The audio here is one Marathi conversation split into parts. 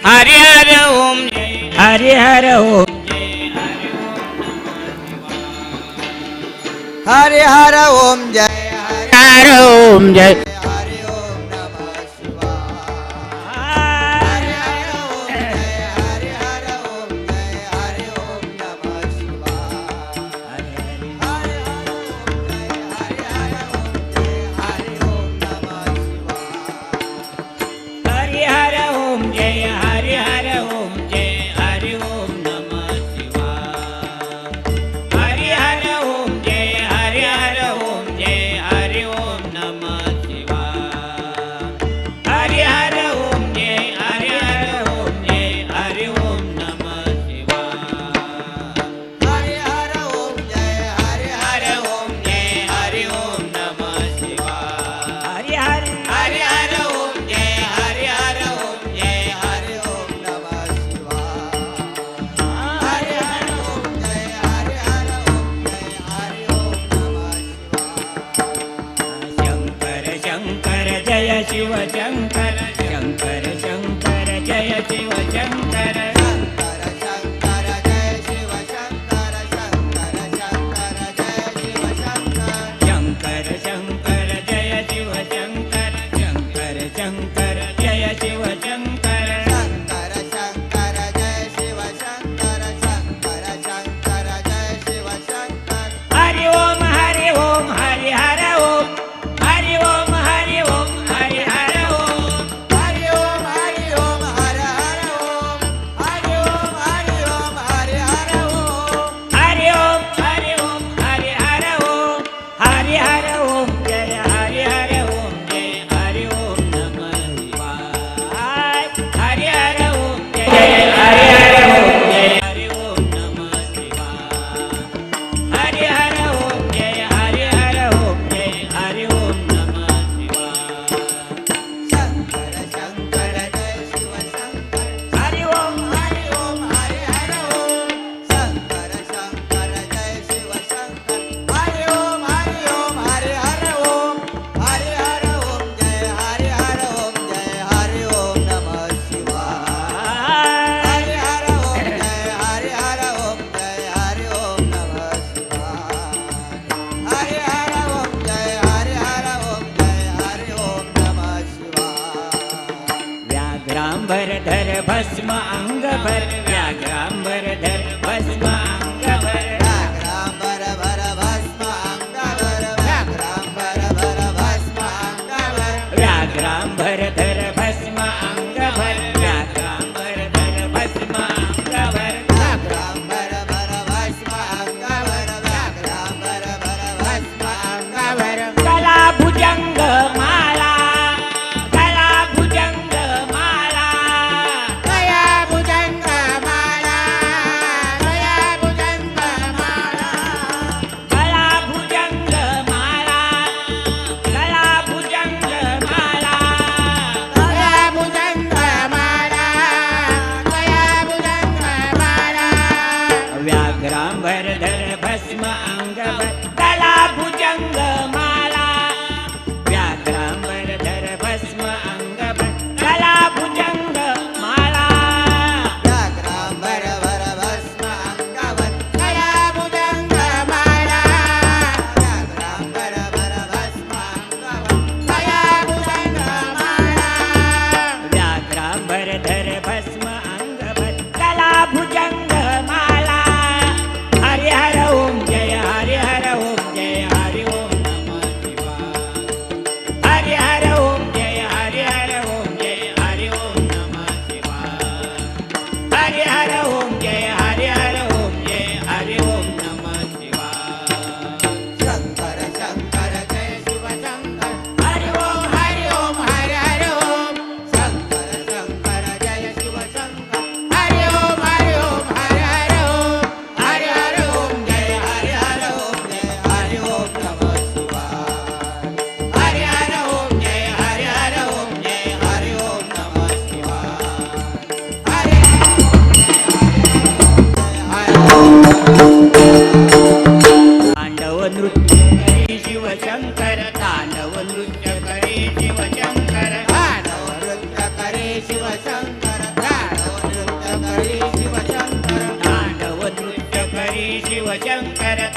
हरि हर ओम हरि हर ओम हरि हर ओम जय हर ओम जय हरि ओम नमः शिवाय हरि हर ओम जय हरि हर ओम जय हरि ओम नमः शिवाय हरि हर ओम जय हरि हर ओम जय हरि ओम नमः शिवाय हरि हर ओम जय हरि हर ओम जय हरि ओम नमः शिवाय हरि हर ओम जय हरि हर ओम जय हरि ओम नमः शिवाय हरि हर ओम जय हरि हर ओम जय हरि ओम नमः शिवाय हरि हर ओम जय हरि हर हर ओम जय हरि ओम नमः शिवाय हरि हर ओम जय हरि हर ओम जय हरि ओम नमः शिवाय हरि हर ओम जय हरि हर ओम जय हरि ओम नमः शिवाय शंकर शंकर जय शिव शंकर शंकर शंकर जय शिव शंकर शंकर शंकर जय शिव शंकर शंकर शंकर जय शिव शंकर शंकर शंकर जय शिव शंकर शंकर शंकर जय शिव शंकर शंकर शंकर जय शिव शंकर शंकर शंकर जय शिव शंकर हरि ओम हरि ओम हरि हर ओम हरि ओम हरि ओम हरि हर ओम हरि ओम हरि ओम हर हर ओम हरि ओम हरि ओम हरि हर ओम हरि ओम हरि ओम हरि हर ओम हरि हर ओम जय हरि हर ओम जय हरि ओम नमः शिवाय हरि हर ओम जय हरि हर ओम जय हरि ओम नमः शिवाय हरि हर ओम जय हरि हर ओम जय हरि ओम नमः शिवाय शंकर शंकर जय शिव शंकर हरि ओम हरि ओम हरि हर ओम शंकर शंकर जय शिव शंकर हरि ओम हरि ओम हरि हर ओम हरि हर ओम जय हरि हर ओम जय हरि ओम नमः शिवाय हरि हर ओम जय हरि हर ओम जय हरि ओम नमः शिवाय हरि हर ओम जय हरि हर ओम जय हरि ओम नमः शिवाय व्याघ्रांबर धर भस्म अंग भर व्याघ्रांबर धर भस्म अंग भर व्याघ्रांबर भर भस्म अंगवर व्याघ्रांबर भर भस्म अंगवर व्याघ्रांबर धर भस्म अंग भर व्याघ्रांबर धर भस्म अंग भर व्याघ्रांबर भर भस्म अंगवर व्याघ्रांबर भर भस्म अंगवर कला भुजंग माला कला भुजंग माला गया भुजंग माला गया भुजंग माला कला भुजंग माला कला भुजंग माला गया भुजंग माला गया भुजंग माला व्याघ्रांबर धर भस्म अंग भर कला भुजंग माला व्याघ्रांबर धर भस्म अंग भर कला भुजंग माला व्याघ्रांबर भर भस्म अंगवर गया भुजंग माला व्याघ्रांबर भर भस्म अंगवर गया भुजंग माला व्याघ्रांबर धर भस्म अंग भर कला भुजंग माला हरि हर ओम जय हरि हर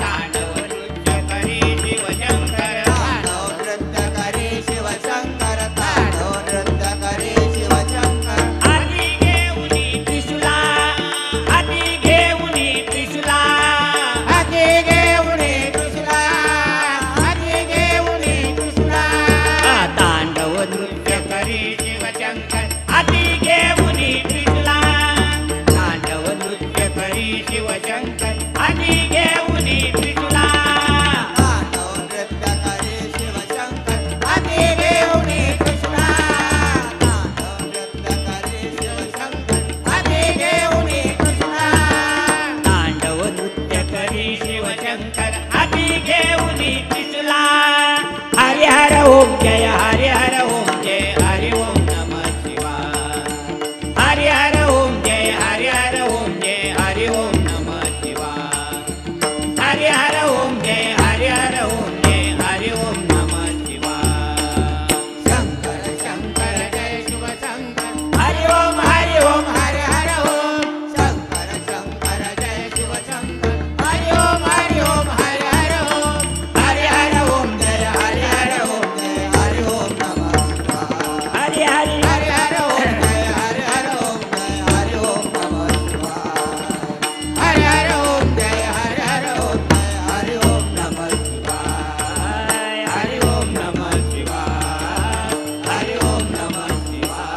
तांडव नृत्य करी शिवशंकर तांडव नृत्य करे शिवशंकर तांडव नृत्य करे शिवशंकर हाती घेऊनी त्रिशूला हाती घेऊनी त्रिशूला हाती घेऊन कृष्णा हाती घेऊन कृष्णा तांडव नृत्य करी शिवशंकर हाती घेऊनी त्रिशूला तांडव नृत्य करी शिवशंकर हाती घेऊनी त्रिशूला तांडव नृत्य करे शिवशंकर हाती घेऊन कृष्णा तांडव नृत्य करे शिवशंकर हाती घेऊन कृष्णा तांडव नृत्य करी शिवशंकर हाती घेऊनी त्रिशूला हरि हर ओम जय हरि हर ओम जय हरि ओम नमः शिवाय हरि हर ओम जय हरि हर ओम जय हरि ओम नमः शिवाय हरि हर ओम जय हरि हर ओम जय हरि ओम नमः शिवाय शंकर शंकर जय शिवशंकर हरि ओम हरि ओम हरे हर ओम शंकर शंकर जय शिवशंकर हरि ओम हरे हर ओम हरि हर ओम जय हरे हर ओम जय हरि ओम नमः शिवाय हरि हरि हरे हर ओम जय हरे हर ओम जय हरि ओम नमः शिवाय हरे हर ओम जय हरे हर ओम जय हरि ओम नमः शिवाय हरि ओम नमः शिवाय हरि ओम नमः शिवाय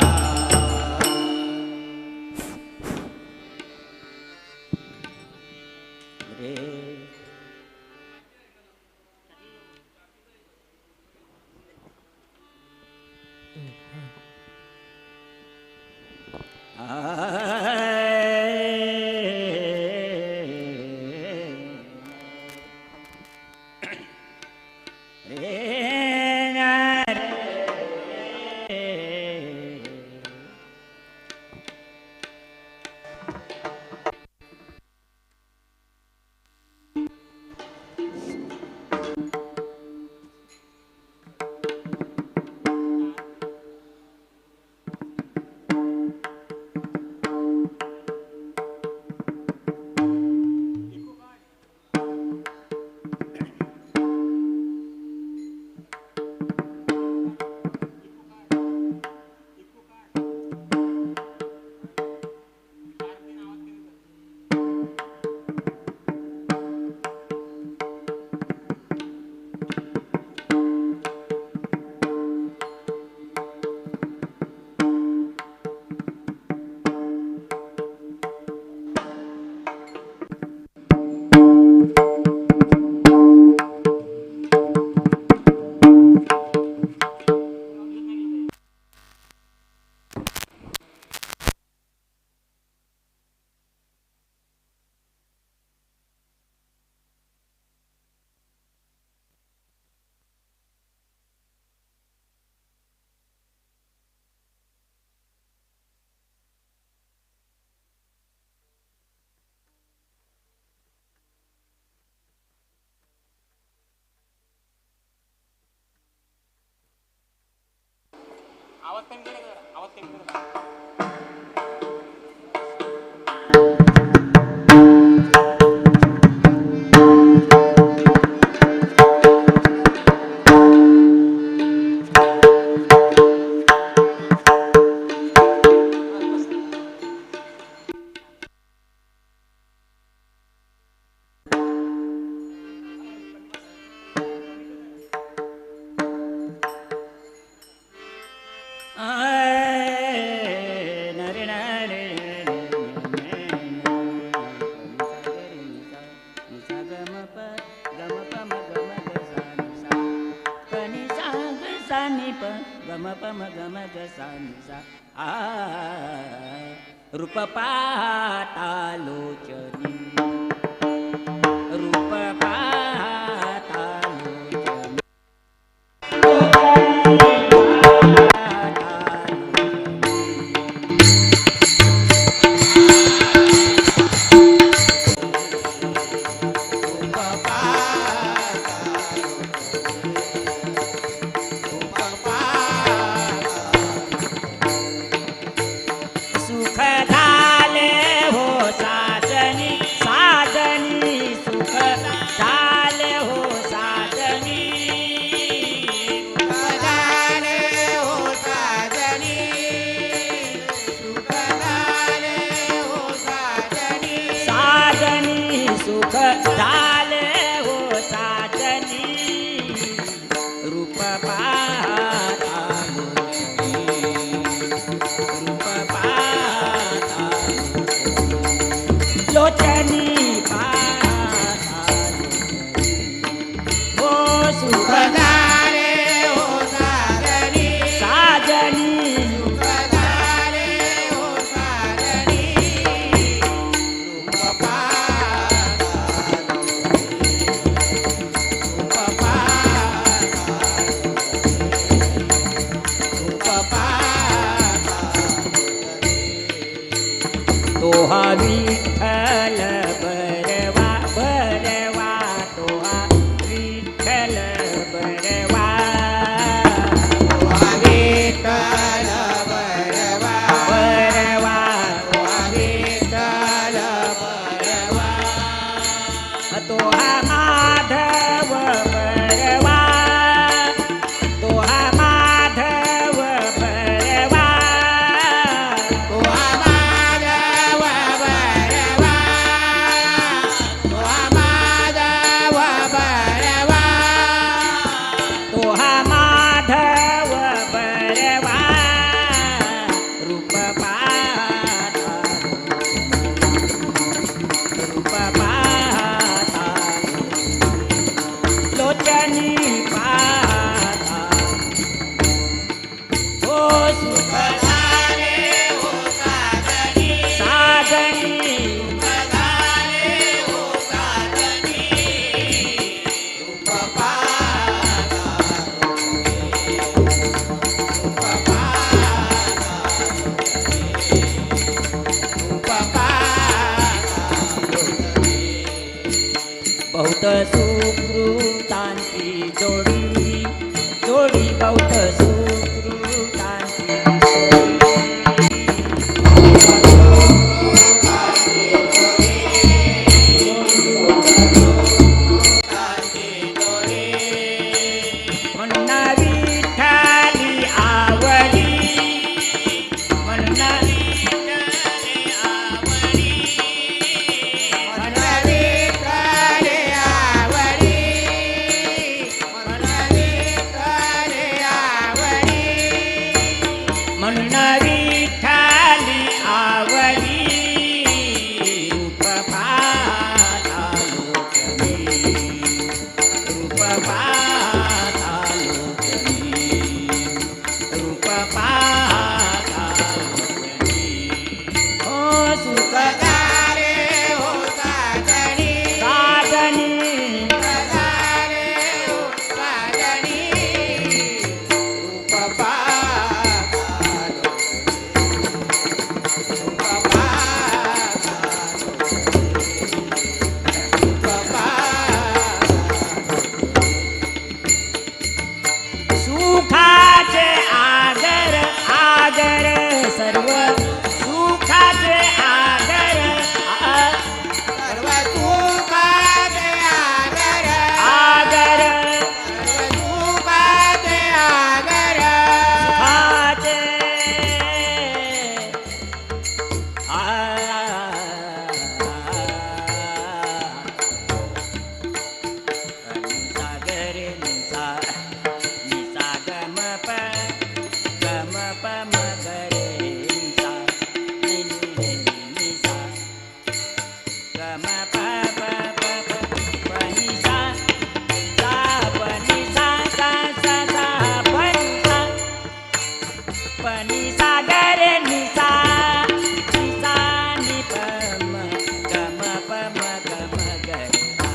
आवाज कमी करा जरा, आवाज कमी करा. रूप पातालोचनी रूप पातालोचनी सुख झाले हो साजनी सुख झाले हो साजनी साजनी सुख झाले हो साजनी रूप पाहता रूप पाहता रूप पाहता तो हा विठ्ठल बरवा बरवा तो हा विठ्ठल बरवा विठ्ठल बरवा बरवा विठ्ठल बरवा तो हा माधव बरवा तो हा माधव बरवा तो माधव बरवा तो माधव बरवा तो हा माधव बरवा रूप पाहता रूप पाहता लोचनी पाहता हो सुख झाले हो साजनी साजनी झाले हो साजनी रूप पाहता रूप पाहता रूप पाहता बहुत सुकृतांची जोडी जोडी बहुत सुकृतांची म्हणून विठ्ठली आवडी म्हणून विठ्ठली आवडी मन विठ्ठले आवडी मन विठ्ठले आवडी म्हणून विठ्ठली आवडी रूप पाहता लोचनी रूप पाहता लोचनी रूप पाहता लोचनी हो सुख झाले हो साजनी साजनी झाले हो साजनी रूप पाहता रूप पाहता रूप पाहता सुखाचे आगर आगर सर्व सुखाचे आगर सर्व सुखाचे आगर आगर सर्व सुखाचे आगर सुखाचे सागर निसा निसा गम प म गरे निसा निसा गम प निसा सा प निसा सा सा सा प निसा पनि सागर निसा निसा नि प म ग म प म ग म ग सा.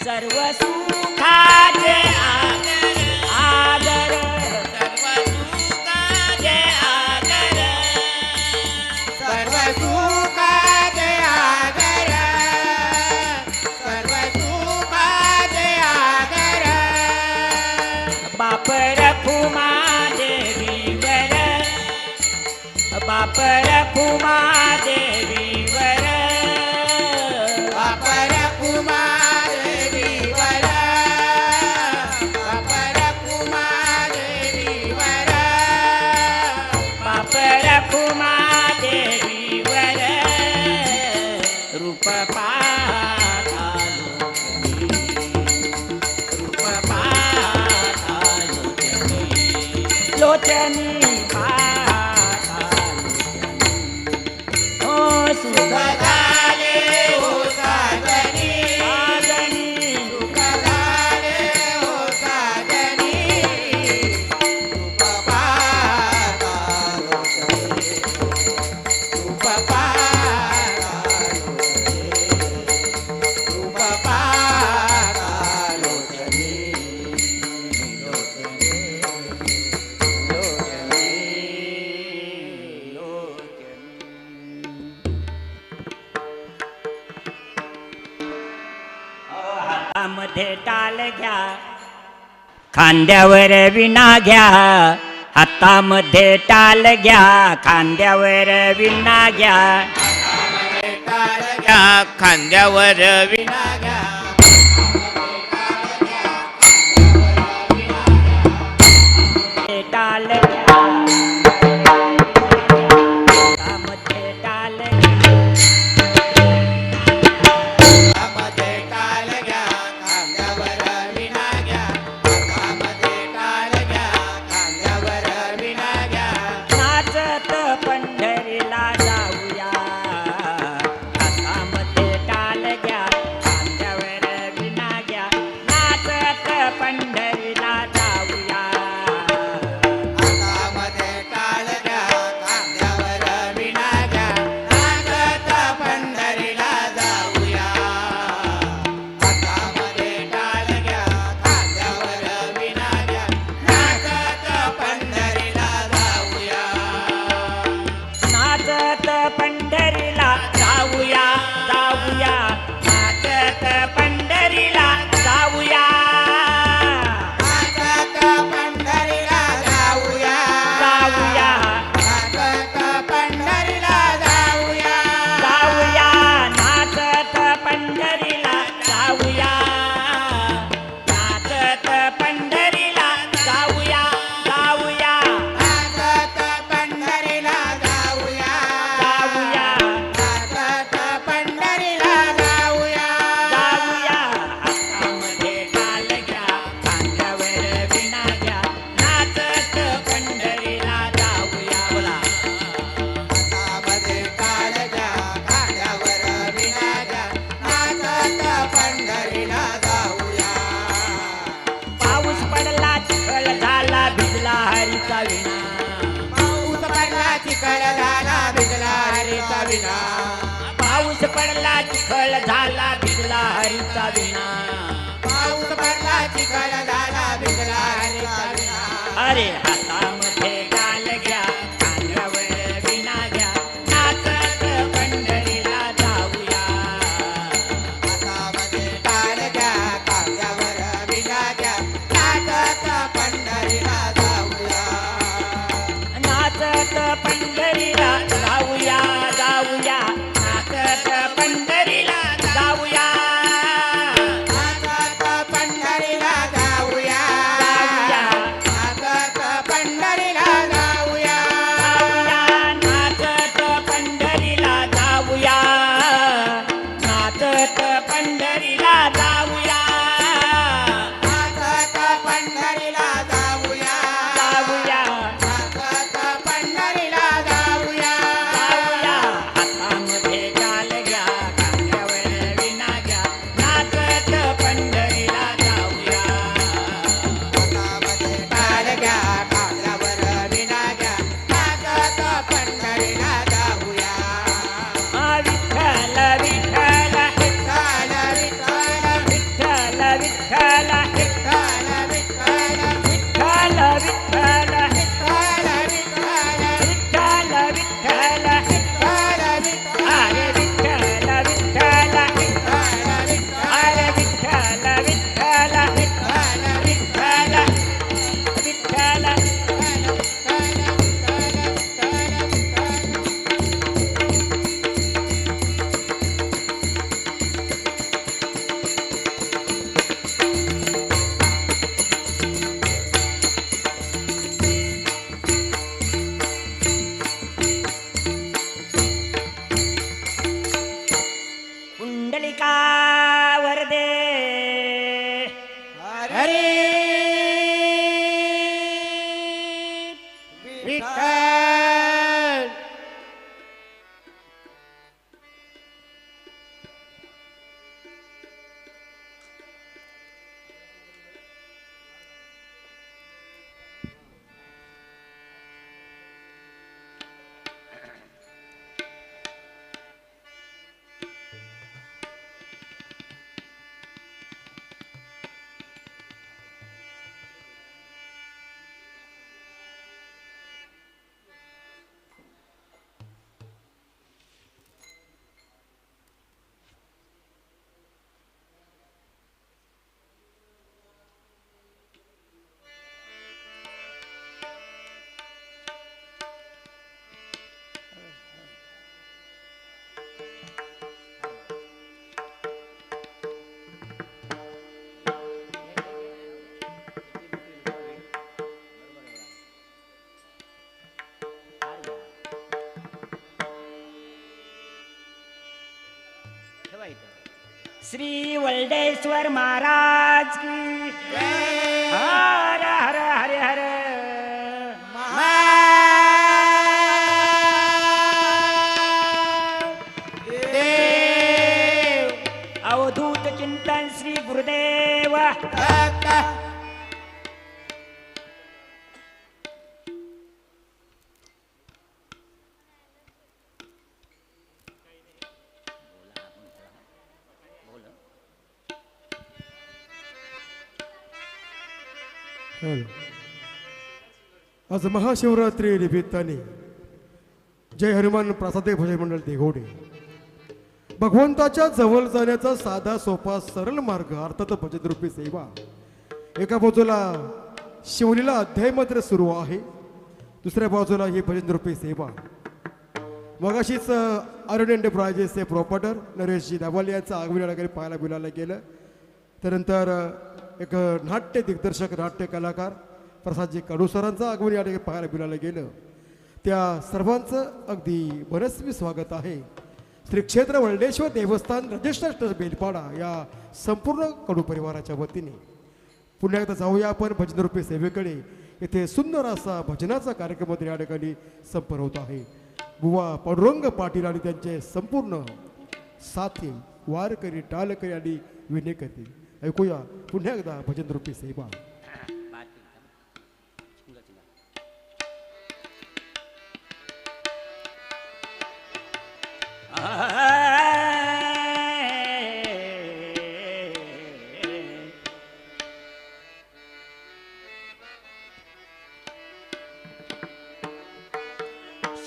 सर्व सुखाचे आगर आगर सर्व सुखाचे आगर सर्व सुखाचे आगर सर्व सुखाचे आगर बाप रखुमा देवीवर बाप रखुमा देवीवर बापर कुमार देवीवर बापर कुमार देवीवर बाप रखुमा देवीवर रूप पाहता लोचनी रूप पाहता लोचनी लोचनी पाहता लोचनी हो सुख झाले हो साजनी साजनी सुख झाले हातामध्ये टाल घ्या, खांद्यावर विणा घ्या. हातामध्ये टाल घ्या, खांद्यावर विणा घ्या. टाळ घ्या, खांद्यावर विणा घ्या. टाल घ्या, हातामध्ये टाल घ्या. हातामध्ये टाळ घ्या, खांद्यावर विणा घ्या. हातामध्ये टाळ घ्या, खांद्यावर विणा घ्या. नाचत पंढरीला जाऊया, हातामध्ये टाल घ्या, खांद्यावर विणा घ्या. नाचत पंढरीला जाऊया. हातामध्ये टाळ घ्या, खांद्यावर विणा घ्या. नाचत पंढरीला जाऊया. हातामध्ये टाळ घ्या, खांद्यावर विणा घ्या. नाचत पंढरीला जाऊया. नाचत पंढरीला जाऊया, जाऊया. नाचत पंढरीला जाऊया, नाचत पंढरीला जाऊया. जाऊया, नाचत पंढरीला जाऊया. जाऊया. नाचत पंढरीला जाऊया, नाचत पंढरीला जाऊया, जाऊया, नाचत पंढरीला जाऊया. जाऊया, नाचत पंढरीला जाऊया. जाऊया. हातामध्ये टाल घ्या, खांद्यावर विणा घ्या. नाचत पंढरीला जाऊया. बोला. हातामध्ये टाळ घ्या, खांद्यावर विणा घ्या. नाचत पंढरीला जाऊया. पाऊस पडला, चिखल झाला, भिजला हरीचा विणा. पाऊस पडला, चिखल झाला, भिजला हरीचा विणा. पाऊस पडला, चिखल झाला, भिजला हरीचा विणा. पाऊस पडला, चिखल झाला, भिजला हरीचा विणा. अरे हातामध्ये टाल घ्या, खांद्यावर विणा घ्या. नाचत पंढरीला जाऊया. हातामध्ये टाळ घ्या, खांद्यावर विणा घ्या. नाचत पंढरीला जाऊया. नाचत पंढरीला जाऊया, जाऊया. नाचत पंढरीला जाऊया, नाचत पंढरीला जाऊया. जाऊया, नाचत पंढरीला जाऊया. जाऊया. नाचत पंढरीला जाऊया, नाचत पंढरीला जाऊया. नाचत पंढरीला जाऊया. जाऊया, नाचत पंढरीला जाऊया. जाऊया. हातामध्ये टाल घ्या, खांद्यावर विणा घ्या. नाचत पंढरीला जाऊया. हातामध्ये टाळ घ्या, खांद्यावर विणा घ्या. नाचत पंढरीला जाऊया. विठ्ठल विठ्ठल विठ्ठल विठ्ठल विठ्ठल विठ्ठल विठ्ठल विठ्ठल विठ्ठल विठ्ठल विठ्ठल विठ्ठल विठ्ठल विठ्ठल विठ्ठल विठ्ठल अरे विठ्ठल विठ्ठल अरे विठ्ठल विठ्ठल विठ्ठल विठ्ठल कुंडलिका वरदे हरी विठ्ठल. श्री वल्डेश्वर महाराज की हर हर हरे हर देव अवधूत चिंतन श्री गुरुदेव आज महाशिवरात्री निमित्ताने जय हनुमान प्रासादिक भजन मंडळ देगोडे भगवंताच्या जवळ जाण्याचा साधा सोपा सरळ मार्ग अर्थात भजनरूपी सेवा. एका बाजूला शिवलीला अध्याय मात्र सुरू आहे, दुसऱ्या बाजूला ही भजनरूपी सेवा. मगाशीच अरुण एंटरप्राइजेसचे प्रॉपर्टर नरेशजी दाभाले यांचं आगमन या ठिकाणी पाहायला बिलायला गेलं. त्यानंतर एक नाट्य दिग्दर्शक नाट्य कलाकार प्रसादजी कडूसरांचं आगमन या ठिकाणी पाहायला बिलायला गेलं. त्या सर्वांचं अगदी मनस्वी स्वागत आहे. श्री क्षेत्र वल्डेश्वर देवस्थान रजिस्टर बेलपाडा या संपूर्ण कडू परिवाराच्या वतीने. पुन्हा एकदा जाऊया आपण भजनरूपी सेवेकडे. येथे सुंदर असा भजनाचा कार्यक्रम या ठिकाणी संपन्न होत आहे. बुवा पांडुरंग पाटील आणि त्यांचे संपूर्ण साथी वारकरी टालकरी आणि विनेकरी. ऐकूया पुन्हा एकदा भजनरूपी सेवा.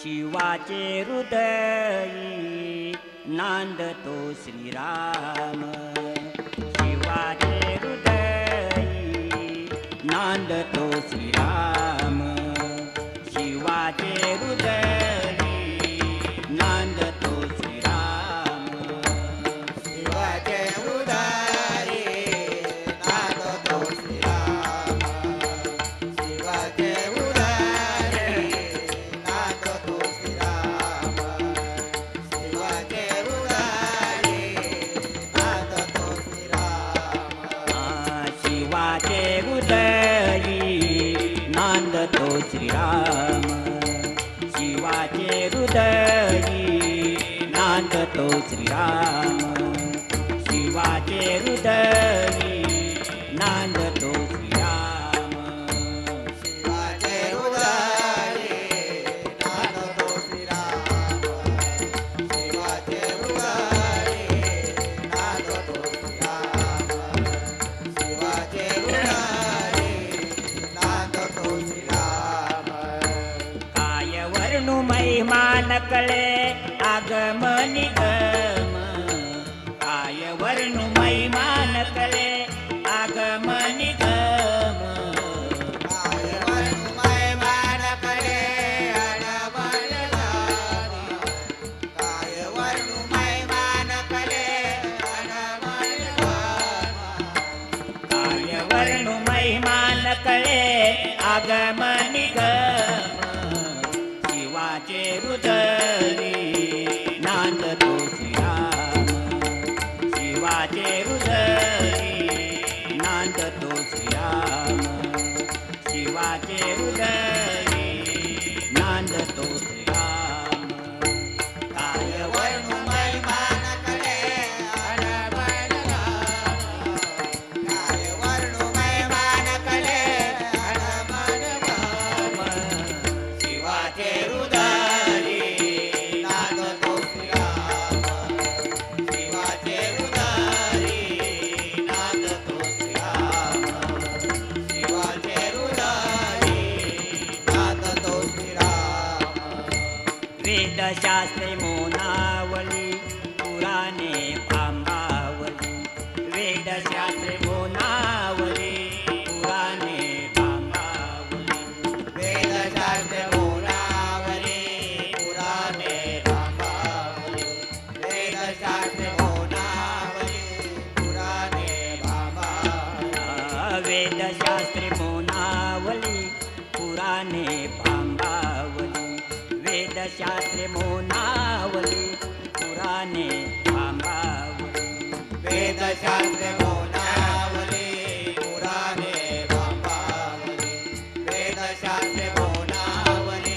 शिवाचे हृदयी नांदतो श्रीराम. शिवाचे हृदयी नांदतो श्रीराम. शिवाचे हृदयी नांदतो श्रीराम. शिवाचे हृदय नांदतो श्रीराम. शिवाचे हृदय नांदतो श्रीराम. शिवाचे हृदय नांदतो श्रीराम. शिवाचे हृदयी नांदतो श्रीराम. शिवाचे हृदयी नांदतो श्रीराम. शिवाचे हृदयी नांदतो श्रीराम. शिवाचे हृदय नांदतो श्रीराम. शिवाचे हृदय नांदतो श्रीराम. शिवाचे हृदय नांदतो श्रीराम. काय वर्णु महिमा नकळे आगम निगम. काय वर्णु महिमा नकळे आगम निगम. काय वर्णु महिमान करे अनमल गाम. काय वर्णु महिमान करे अनमल गाम. काय वर्णु महिमा नकळे आगम निगम. शिवाचे हृदयी नांदतो श्रीराम. शिवाचे हृदयी नांदतो श्रीराम. शिवाचे हृदयी नांदतो श्रीराम. काय वर्णु महिमान करे अनमल गाम. काय वर्णु महिमान करे अनमल गाम. शिवाचे हृदय नांदतो श्रीराम. शिवाचे हृदय नांदतो श्रीराम. शिवाचे हृदय नांदतो श्रीराम. वेदशास्त्रे मोनावली पुराणे भांबावली. वेदशास्त्रे मोनावली पुराणे भांबावली. वेदशास्त्रे मोनावली पुराणे भांबावली. वेदशास्त्रे मोनावली पुराणे भांबावली. वेदशास्त्रे मोनावली पुराणे भांबावली. वेदशास्त्रे मोनावली पुराणे भांबावली. वेद वेदशास्त्रे बोलावले पुराणे बांबावले वेदशास्त्रे बोलावले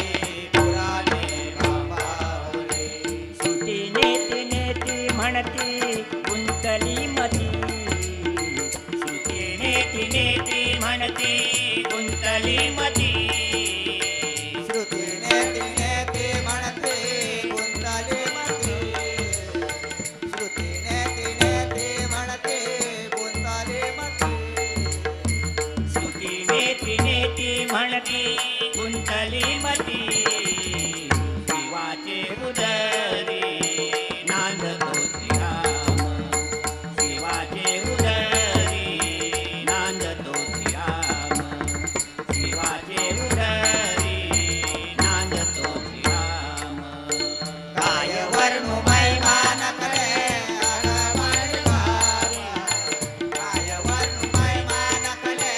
पुराणे बांबावले श्रुती नेती नेती म्हणती गुंतली मती श्रुती नेती नेती म्हणती गुंतली मती श्रुतीने तिने ते म्हणते गुंतले मती श्रुतीने तिने ते म्हणते गुंतले मती श्रुती नेती नेती म्हणती गुंतली मती शिवाचे उदरी नांदतो श्रीराम शिवाचे उदरी नांदतो श्रीराम शिवाचे उदरी नांदतो श्रीराम काय वर्णु महिमा नकले अडमळी गारी काय वर्णु महिमा नकले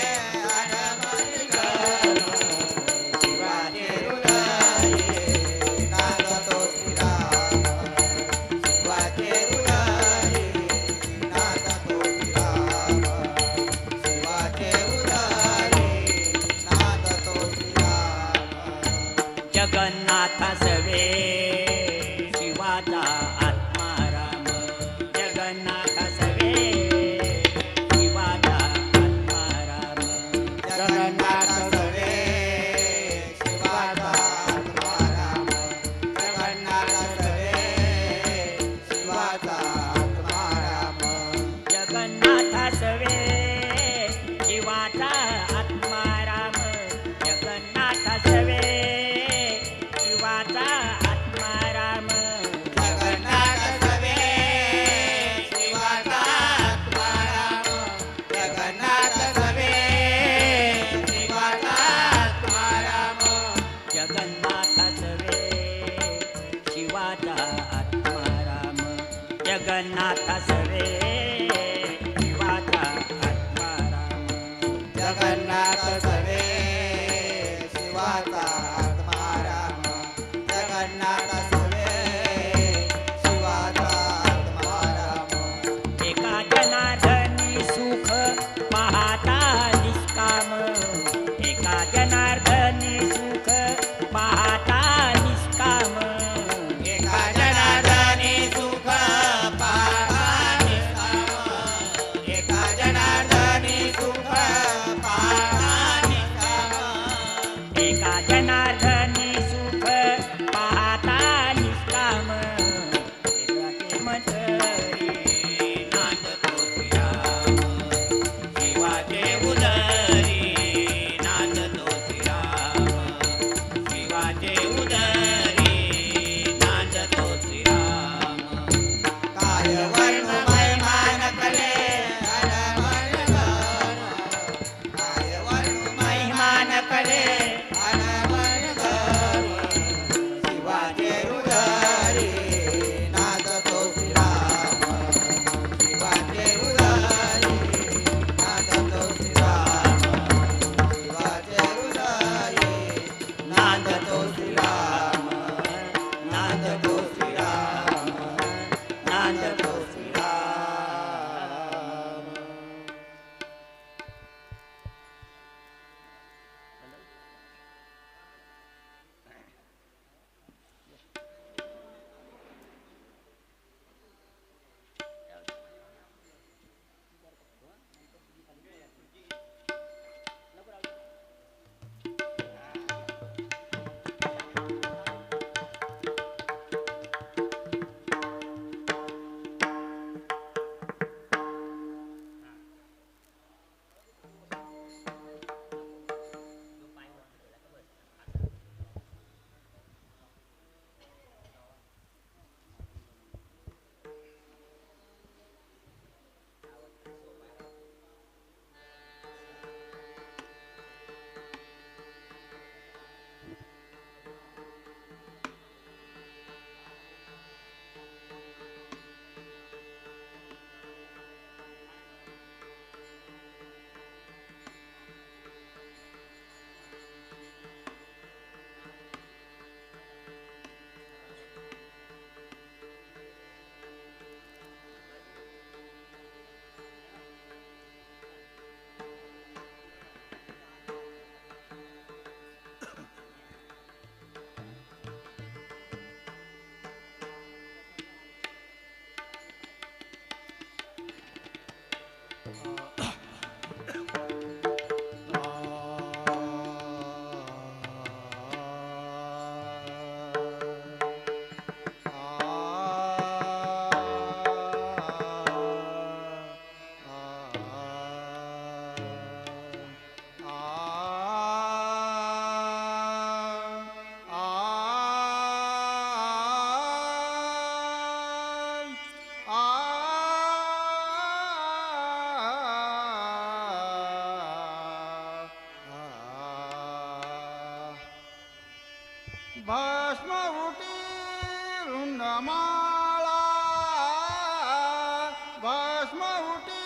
अडमळी गारी शिवाचे हृदये नांदतो श्रीराम शिवाचे हृदये नांदतो श्रीराम शिवाचे हृदये नांदतो श्रीराम जगन्नाथ सवे शिवाचा आत्माराम जगन्नाथ सवे शिवाचा आत्माराम जगन्नाथ सवे शिवाचा आत्माराम जगन्नाथ सवे शिवाचा आत्माराम जगन्नाथ सवे शिवाचा आत्माराम जगन्नाथ सवे शिवाचा आत्माराम जगन्नाथ सवे शिवाचा आत्माराम जगन्नाथ सवे शिवाचा आत्माराम जगन्नाथ सवे शिवाचा आत्माराम जगन्नाथ सवे शिवाचा आत्माराम जगन्नाथ सवे शिवाचा आत्माराम जगन्नाथ सवे शिवाचा आत्माराम एका जनार्दनी सुख पाहता निष्काम एका जनार्दनी सुख पाहता निष्काम एका जनार्दनी सुख पाहता निष्काम भस्म उटी रुंडमाळा भस्म उटी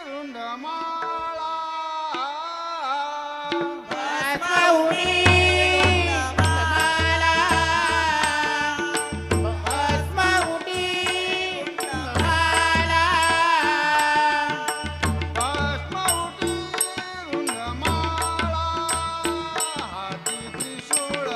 रुंडमाळा भस्म उटी रुंडमाळा हाती त्रिशूळ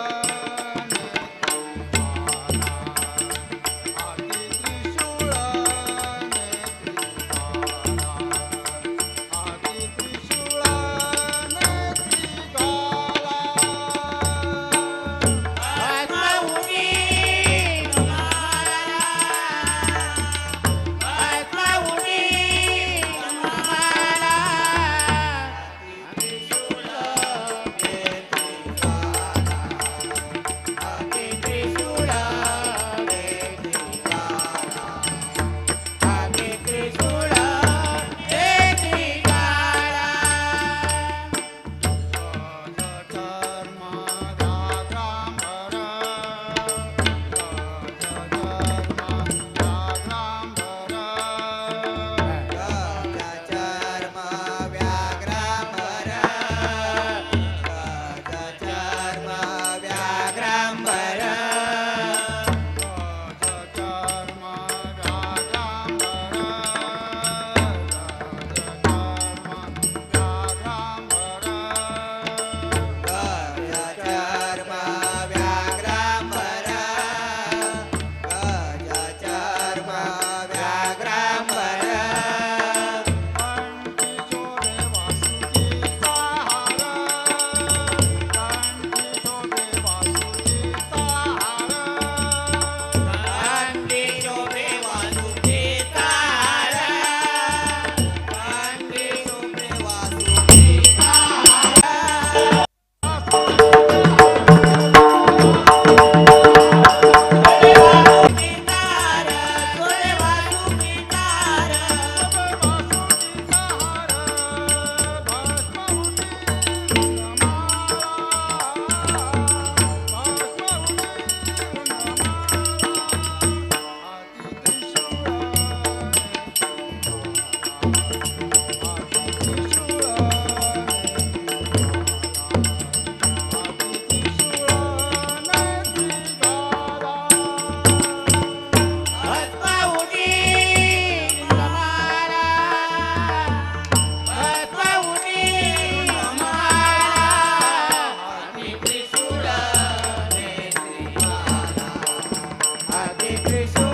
हाती त्रिशूळ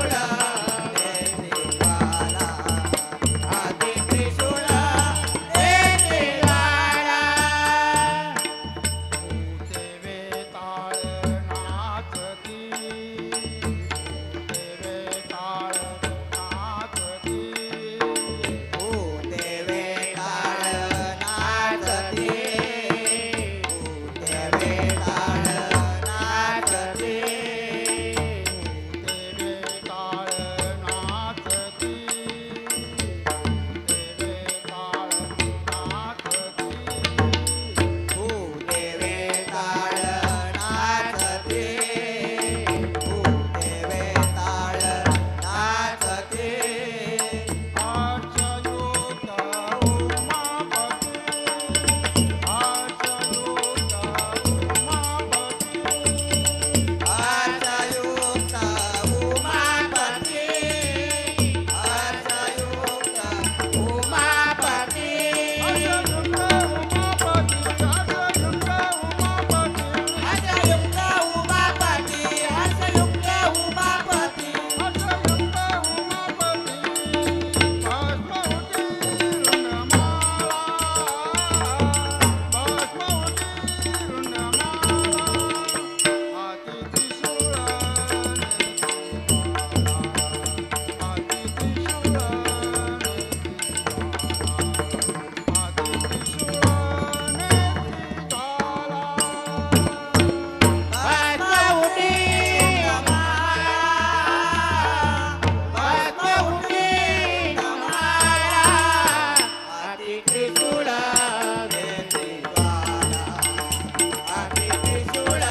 हाती त्रिशूळ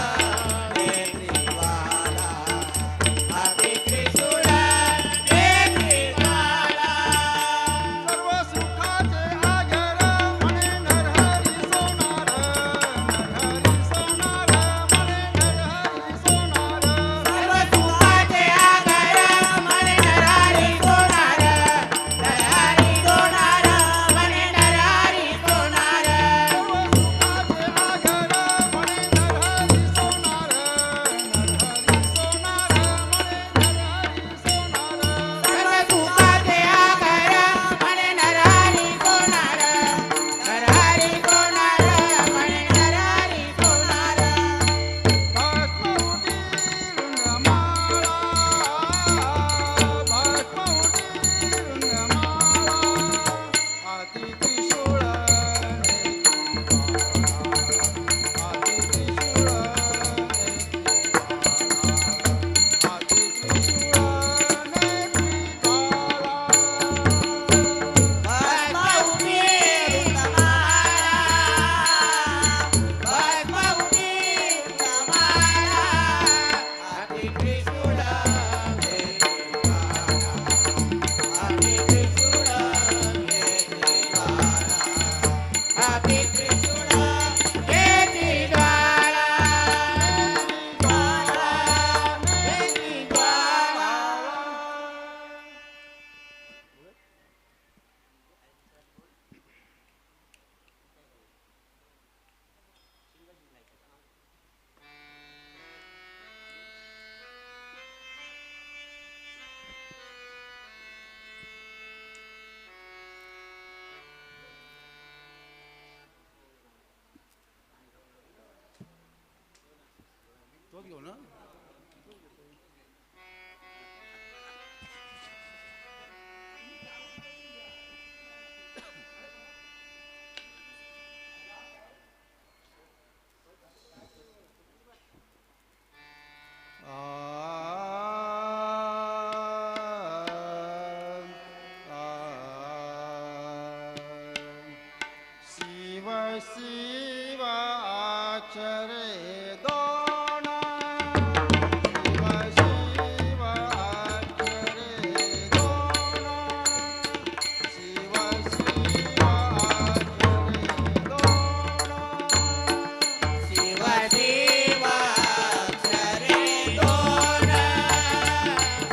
सोबत घेऊ ना शिव शिव आचरे दोन शिव शिव आचरे दोन शिव शिव आचरे दोन शिव शिव अक्षरे दोन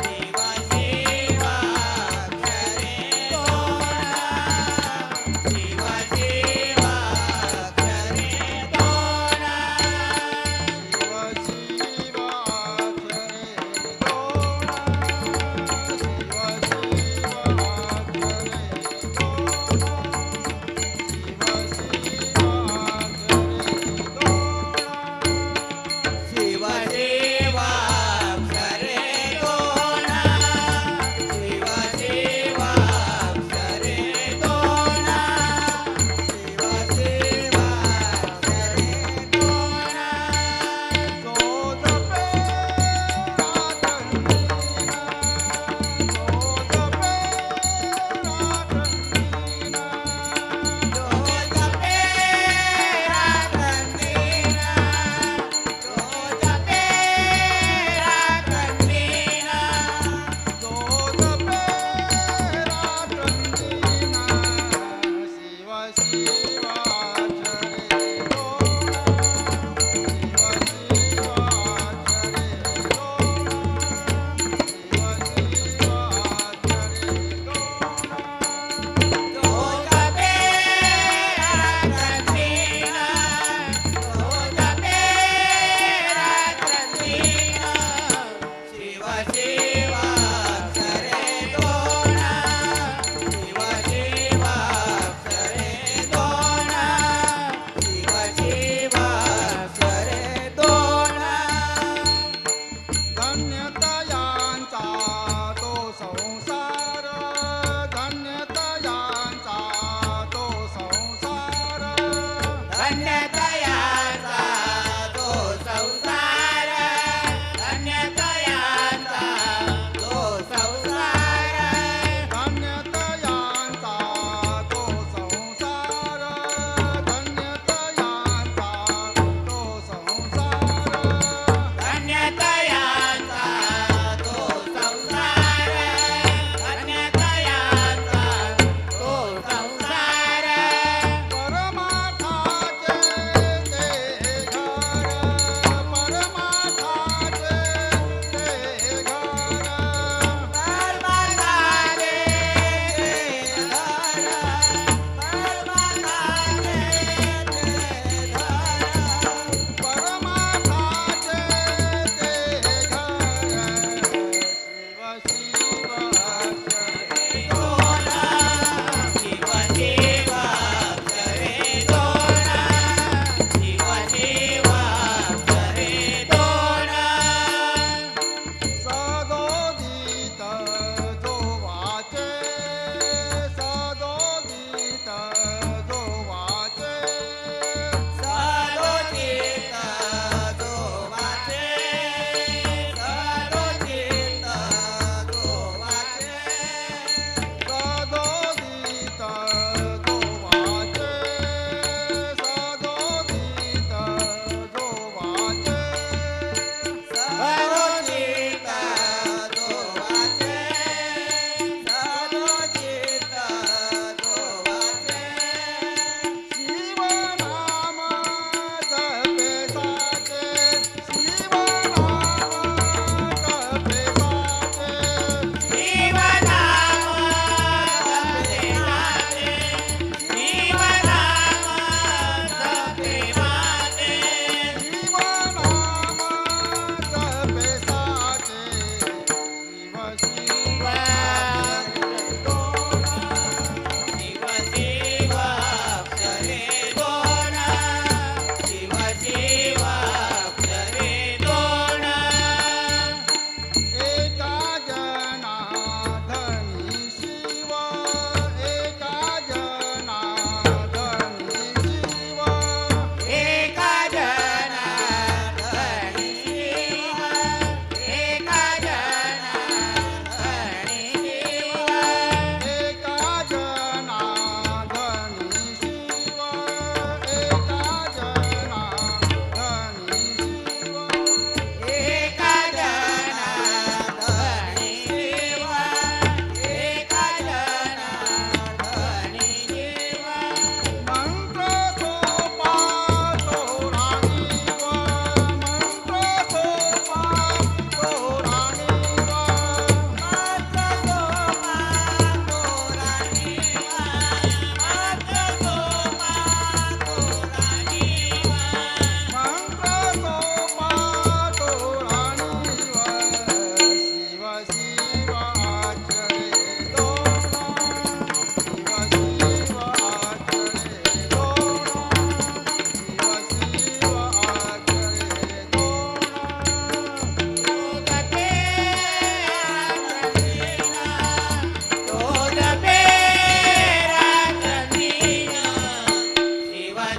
शिव शिव अक्षरे दोन शिव शिव अक्षरे दोन शिव शिव अक्षरे दोन शिव शिव अक्षरे दोन शिव शिव अक्षरे दोन जो जपे रागंदीना जो जपे रागंदीना जो जपे रागंदीना जो जपे रागंदीना शिव शिव अक्षरे दोन शिव शिव अक्षरे दोन शिव शिव अक्षरे दोन धन्यतयांचा तो संसार धन्यतयांचा तो संसार धन्यतयांचा तो संसार धन्यतयांचा तो संसार धन्यतयांचा तो संसार धन्यतयांचा तो संसार धन्यतयांचा तो संसार धन्यतयांचा तो संसार परमार्थाचे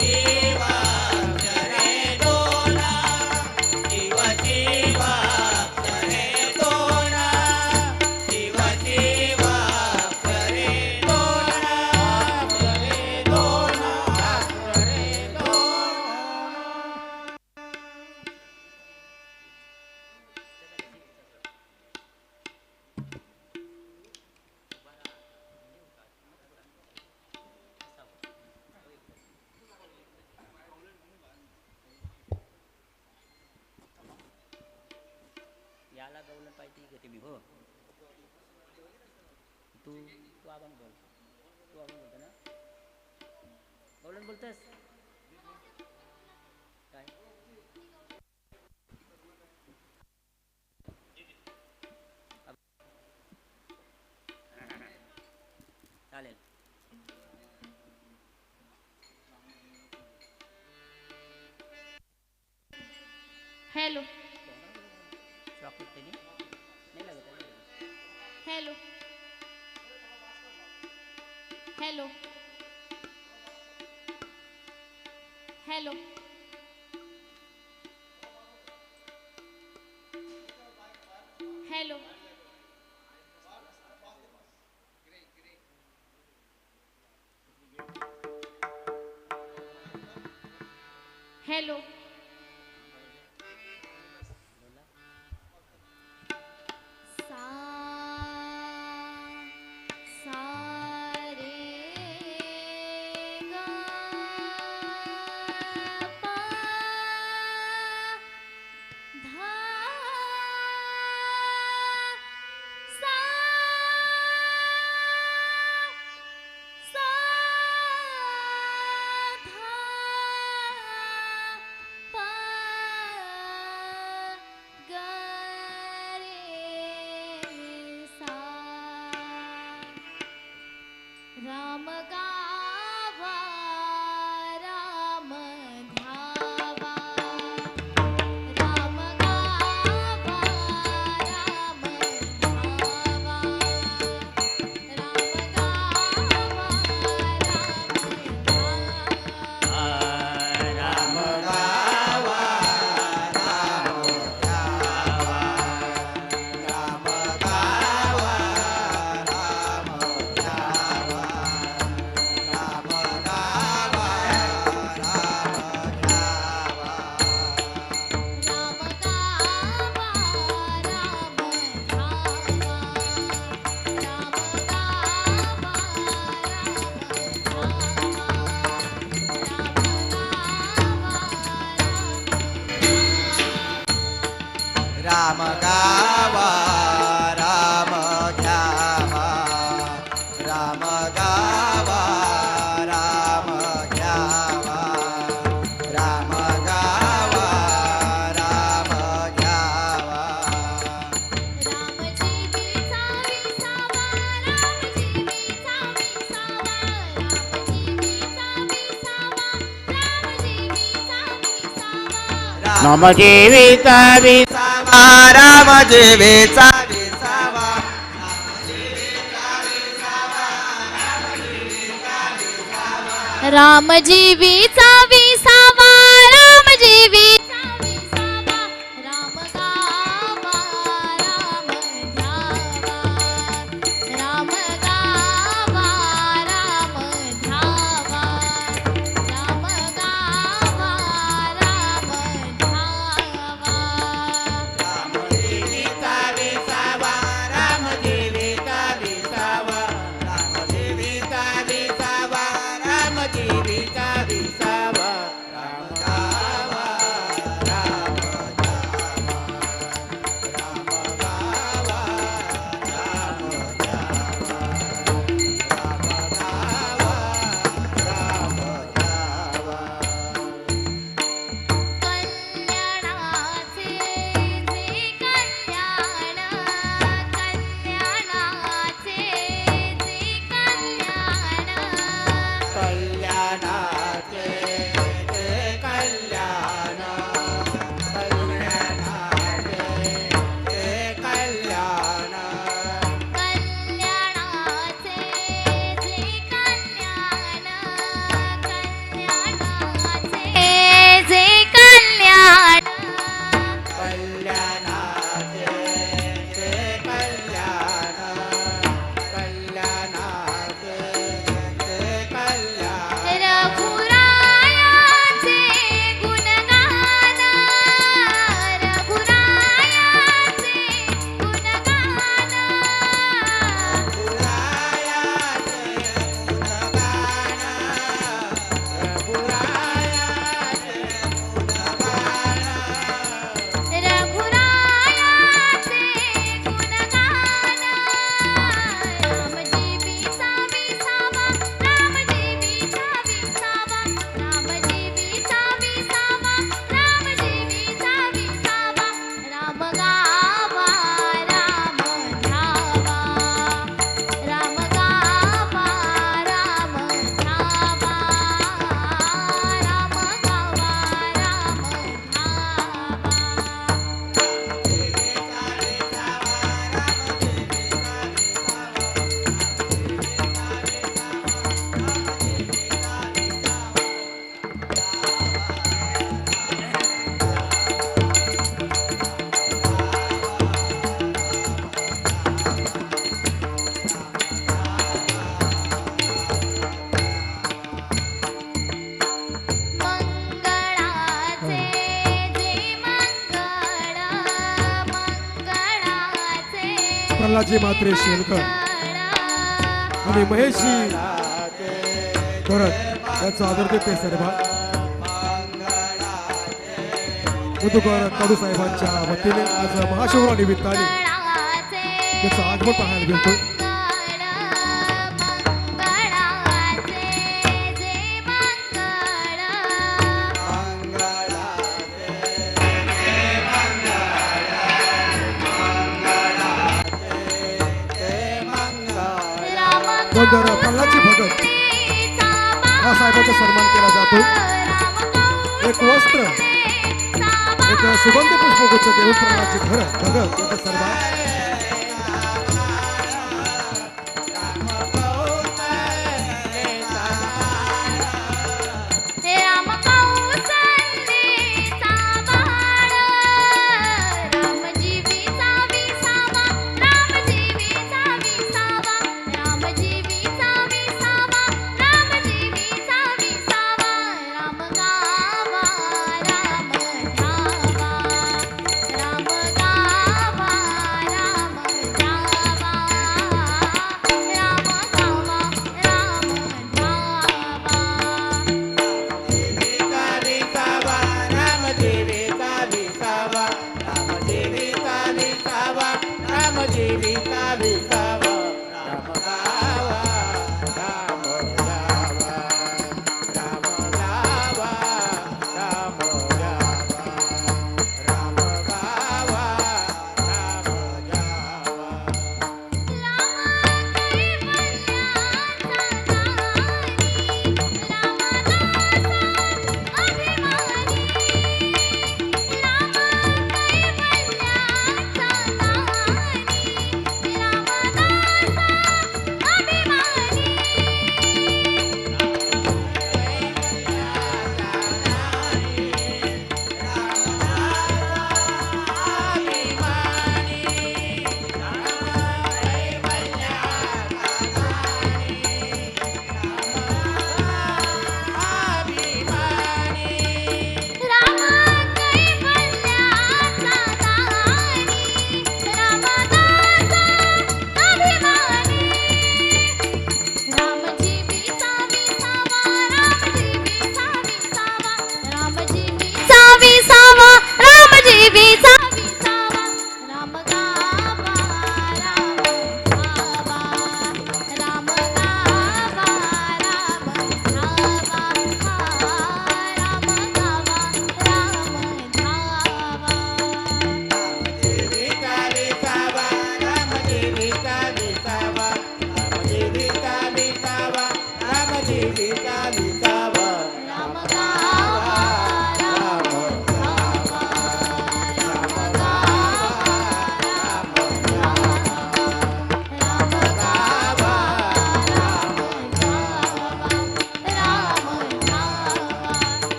शिवाक्षरे दोन शिव शिवाक्षरे दोन शिव शिवाक्षरे दोन अक्षरे दोन अक्षरे याला गवलं पाहिजे का तुम्ही हो तू तू आपण बोल तू आपण बोलतो ना गवलन बोलतस काय चालेल हेलो चॉकलेट त्याने नाही लागत आहे. Hello hello hello hello hello सा सा रे ग प ध सा सा ध प ग रे सा राम गावा राम ध्यावा राम गावा राम ध्यावा राम गावा राम ध्यावा राम गावा राम ध्यावा राम गावा राम गावा राम घ्यावा राम गावा राम घ्यावा राम गावा राम घ्यावा राम जीवीचा विसावा राम जीवीचा विसावा राम जीवीचा विसावा राम जीवीचा विसावा नाम जीविता विसावा राम जीवेचा विसावा राम जीवीचा विसावा राम जीवीचा विसावा राम गावा राम ध्यावा राम गावा राम ध्यावा राम गावा राम ध्यावा राम जीविता विसावा राम जीविता विसावा राम जीविता विसावा राम जीविता विसावा राम गावा राम गावा राम गावा कल्याणाचे जे कल्याण कल्याणाचे जे कल्याण कल्याणाचे ते कल्याण कल्याणाचे ते कल्याण कल्याणाचे जे कल्याण कल्याणाचे बालाजी मात्रे शेलकर आणि महेशजी करत याचा आदर देते सर्व मधुकर कडू साहेबांच्या वतीने आज महाशिवरानिमित्ताने त्याचं आगमन पाहायला गेलो. नंतर प्रल्हादजी भगत या साहेबांचा सन्मान केला जातो. एक वस्त्र एक सुगंध पुष्पगुच्छ देऊन प्रल्हादजी भगत याचा सन्मान.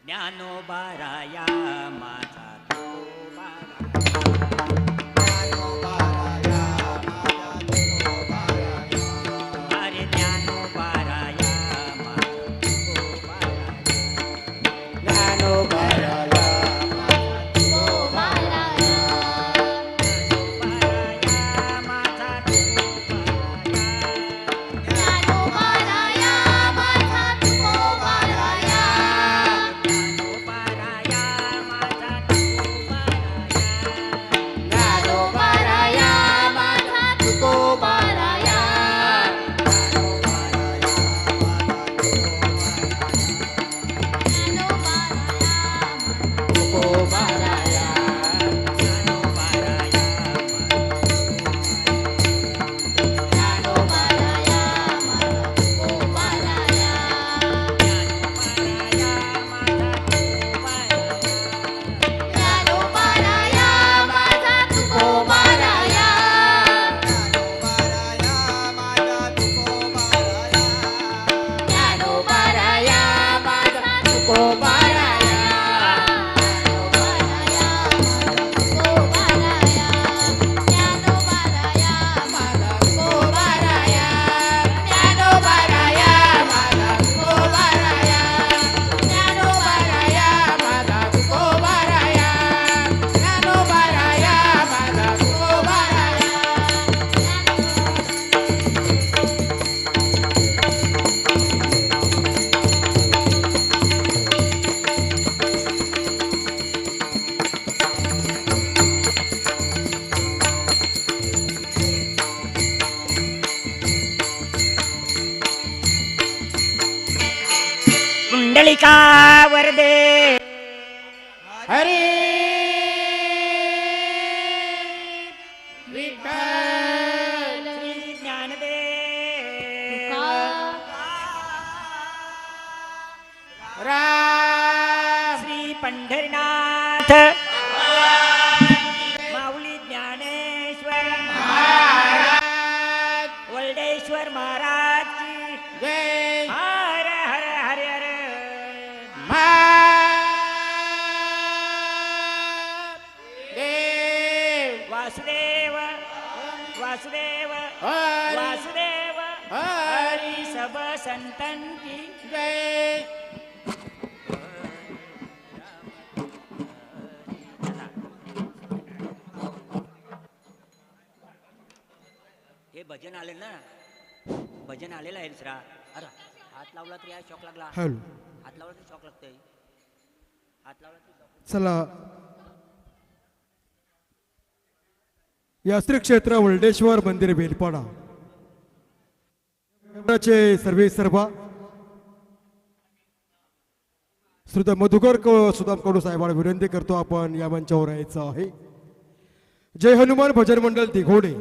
ज्ञानोबा राया माझा तुकोबा अरे ज्ञानोबा राया माझा तुकोबा ज्ञानोबा राया ज्ञानोबा राया माझा तुकोबा वरदे हरी विठ्ठल श्री ज्ञानदेव राम श्री पंढरीनाथ माऊली ज्ञानेश्वर वल्डेश्वर महाराज की जय हर हर हर हर देव वासुदेव वासुदेव हरी वासुदेव हरी सब संतन की जय हे भजन आले ना भजन आलेलं आहे दुसरा अरे हात लावला तरी या शॉक लागला हॅलो हात लावला तरी शॉक लागतंय हात लावला तरी shock चला या श्री क्षेत्र वल्डेश्वर मंदिर बेलपाडा चे सर्वे सर्वा श्रुत मधुकर सुदाम कडू साहेबांना विनंती करतो आपण या मंचावर यायचं आहे. जय हनुमान भजन मंडळ दिघोडे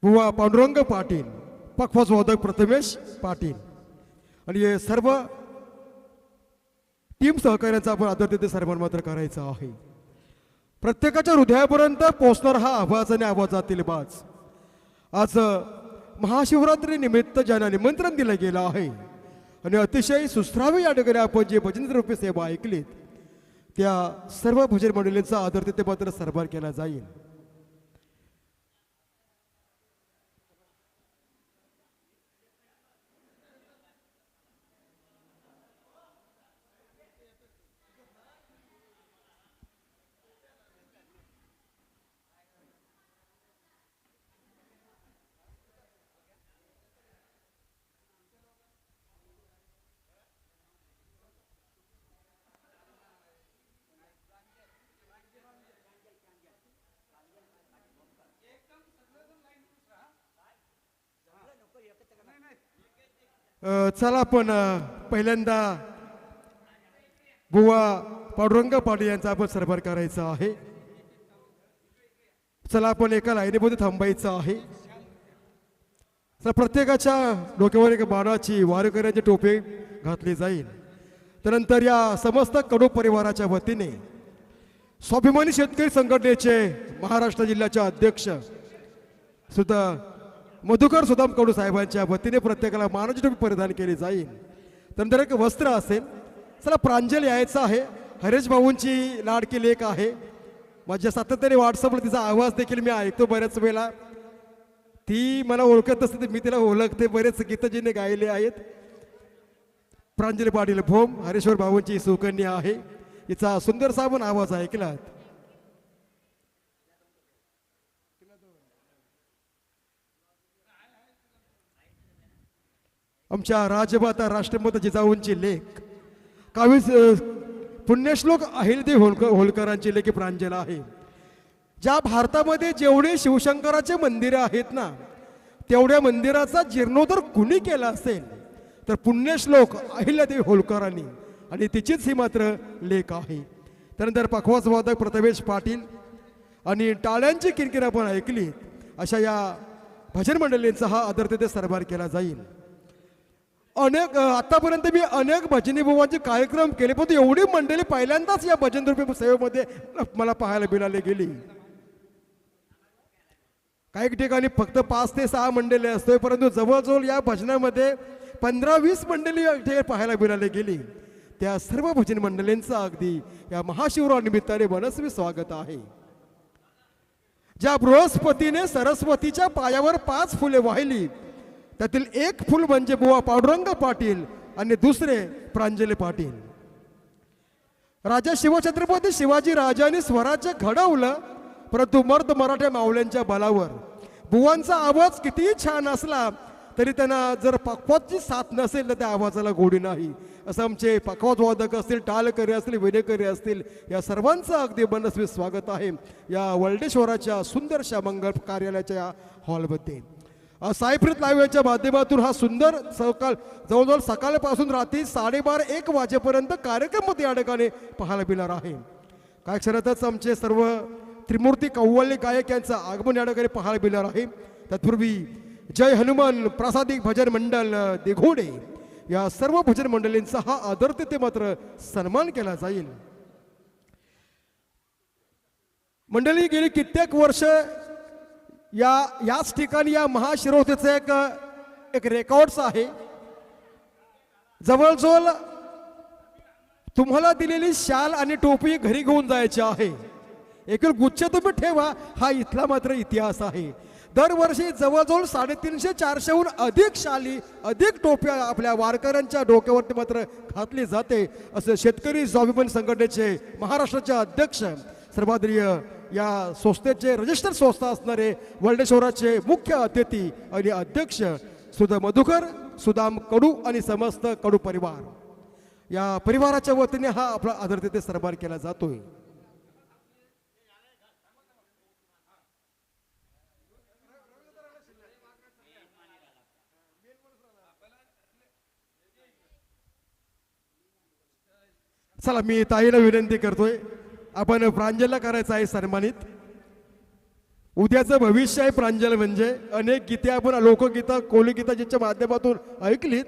बुवा पांडुरंग पाटील पक्वास वादक प्रथमेश पाटील आणि हे सर्व टीम सहकार्याचा आपण आदर तिथे सर्वांना मात्र करायचा आहे. प्रत्येकाच्या हृदयापर्यंत पोहोचणार हा आवाज आणि आवाजातील बाज. आज महाशिवरात्री निमित्त ज्यांना निमंत्रण दिलं गेलं आहे आणि अतिशय सुश्राव्य या ठिकाणी आपण जे भजन रूपी सेवा ऐकलीत त्या सर्व भजन मंडळींचा आदर तिथे मात्र सरभार केला जाईल. चला आपण पहिल्यांदा बुवा पांडुरंग पाटील यांचा आपण सरभार करायचा आहे. चला आपण एका लाईनीमध्ये थांबायचं आहे. तर प्रत्येकाच्या डोक्यावर एक बाणाची वारकऱ्याची टोपी घातली जाईल. त्यानंतर या समस्त कडू परिवाराच्या वतीने स्वाभिमानी शेतकरी संघटनेचे महाराष्ट्र जिल्ह्याचे अध्यक्ष सुद्धा मधुकर सुदाम कडू साहेबांच्या वतीने प्रत्येकाला मानाची टोपी परिधान केली जाईल. त्यानंतर एक वस्त्र असेल. चला प्रांजल यायचं आहे. हरेश भाऊंची लाडकी लेक आहे. माझ्या सातत्याने व्हॉट्सअपवर तिचा आवाज देखील मी ऐकतो बऱ्याच वेळेला. ती मला ओळखत असते तर मी तिला ओळखते. बरेच गीतं जिने गायले आहेत. प्रांजली पाटील भोम हरेश्वर भाऊंची सुकन्या आहे. हिचा सुंदरसा आपण आवाज ऐकलात. आमच्या राजमाता राष्ट्रमाता जिजाऊंची लेख कावी पुण्यश्लोक अहिल्यादेवी होळकरांची लेखी प्रांजल आहे. ज्या भारतामध्ये जेवढे शिवशंकराचे मंदिरं आहेत ना तेवढ्या मंदिराचा जीर्णोद्धार कुणी केला असेल तर पुण्यश्लोक अहिल्यादेवी होळकरांनी आणि तिचीच ही मात्र लेख आहे. त्यानंतर पखवाज वादक प्रथमेश पाटील आणि टाळ्यांची किरकिर आपण ऐकली अशा या भजन मंडळींचा हा आदर तिथे सरभार केला जाईल. आतापर्यंत मी अनेक भजनी बुवांचे कार्यक्रम केले पण एवढी मंडळी पहिल्यांदाच या भजन रूपी सेवेमध्ये मला पाहायला मिळाली गेली. काही ठिकाणी फक्त 5 ते 6 मंडळी असते परंतु जवळजवळ या भजनामध्ये 15-20 मंडळी पाहायला मिळाली गेली. त्या सर्व भजन मंडळींचं अगदी या महाशिवराव निमित्ताने मनस्वी स्वागत आहे. ज्या बृहस्पतीने सरस्वतीच्या पायावर 5 फुले वाहिली त्यातील एक फुल म्हणजे बुवा पांडुरंग पाटील आणि दुसरे प्रांजली पाटील. राजा शिवछत्रपती शिवाजी राजांनी स्वराज्य घडवलं परंतु मर्द मराठा मावल्यांच्या बलावर. बुवांचा आवाज कितीही छान असला तरी त्यांना जर पखवाजची साथ नसेल तर त्या आवाजाला गोडी नाही. असं आमचे पखवाज वादक असतील, टाळकरी असतील, विनेकरी असतील या सर्वांचं अगदी मनस्वी स्वागत आहे या वल्डेश्वराच्या सुंदरशा मंगल कार्यालयाच्या हॉलमध्ये. सायप्रीत लाईव्हच्या माध्यमातून हा सुंदर सकाळ जवळजवळ सकाळपासून रात्री 12:30-1 वाजेपर्यंत कार्यक्रम या ठिकाणी पाहायला मिळणार आहे. काही क्षणातच आमचे सर्व त्रिमूर्ती कव्वाली गायक यांचं आगमन या ठिकाणी पाहायला मिळणार आहे. तत्पूर्वी जय हनुमान प्रासादिक भजन मंडळ देघोडे या सर्व भजन मंडळींचा हा आदरतेने मात्र सन्मान केला जाईल. मंडळी गेली कित्येक वर्ष याच ठिकाणी या महाशिवरात्रीचं एक रेकॉर्ड्स आहे. जवळजवळ तुम्हाला दिलेली शाल आणि टोपी घरी घेऊन जायची आहे. एकूण गुच्छ तुम्ही ठेवा, हा इथला मात्र इतिहास आहे. दरवर्षी जवळजवळ 350-400हून अधिक शाली अधिक टोप्या आपल्या वारकऱ्यांच्या डोक्यावरती मात्र घातली जाते असं शेतकरी स्वाभिमान संघटनेचे महाराष्ट्राचे अध्यक्ष सर्वादरणीय या संस्थेचे रजिस्टर संस्था असणारे वर्डेश्वराचे मुख्य अतिथी आणि अध्यक्ष सुधा मधुकर, सुदाम कडू आणि समस्त कडू परिवार या परिवाराच्या वतीने हा आपला आदरातिथ्य सन्मान केला जातोय. चला मी ताईला विनंती करतोय, आपण प्रांजलला करायचं आहे सन्मानित. उद्याचं भविष्य आहे प्रांजल म्हणजे. अनेक गीते आपण लोकगीतं कोलीगीतं ज्याच्या माध्यमातून ऐकलीत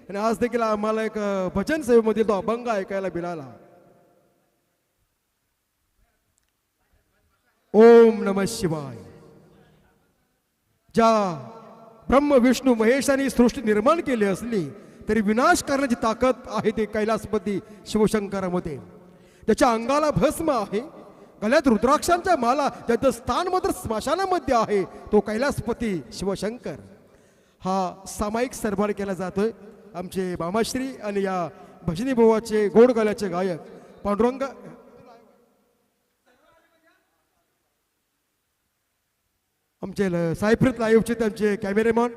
आणि आज देखील आम्हाला एक भजन सेवेमधील तो अभंग ऐकायला मिळाला. ओम नमः शिवाय. ज्या ब्रह्म विष्णू महेशांनी सृष्टी निर्माण केली असली तरी विनाश करण्याची ताकद आहे ते कैलासपती शिवशंकरामध्ये. त्याच्या अंगाला भस्म आहे, गळ्यात रुद्राक्षांच्या माला, ज्याचं स्थान मात्र स्मशानामध्ये आहे तो कैलासपती शिवशंकर. हा सामायिक सन्मान केला जातोय. आमचे मामाश्री आणि या भजनी बोवाचे गोड गळ्याचे गायक पांडुरंग आमचे सायप्रीत लाईव्हचे त्यांचे कॅमेरेमॅन.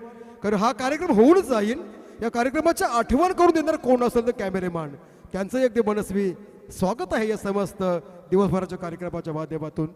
कारण हा कार्यक्रम होऊनच जाईल. या कार्यक्रमाच्या आठवण करून देणार कोण असेल तर कॅमेरेमॅन. त्यांचं एक मनस्वी स्वागत आहे या समस्त दिवसभराच्या कार्यक्रमाच्या माध्यमातून.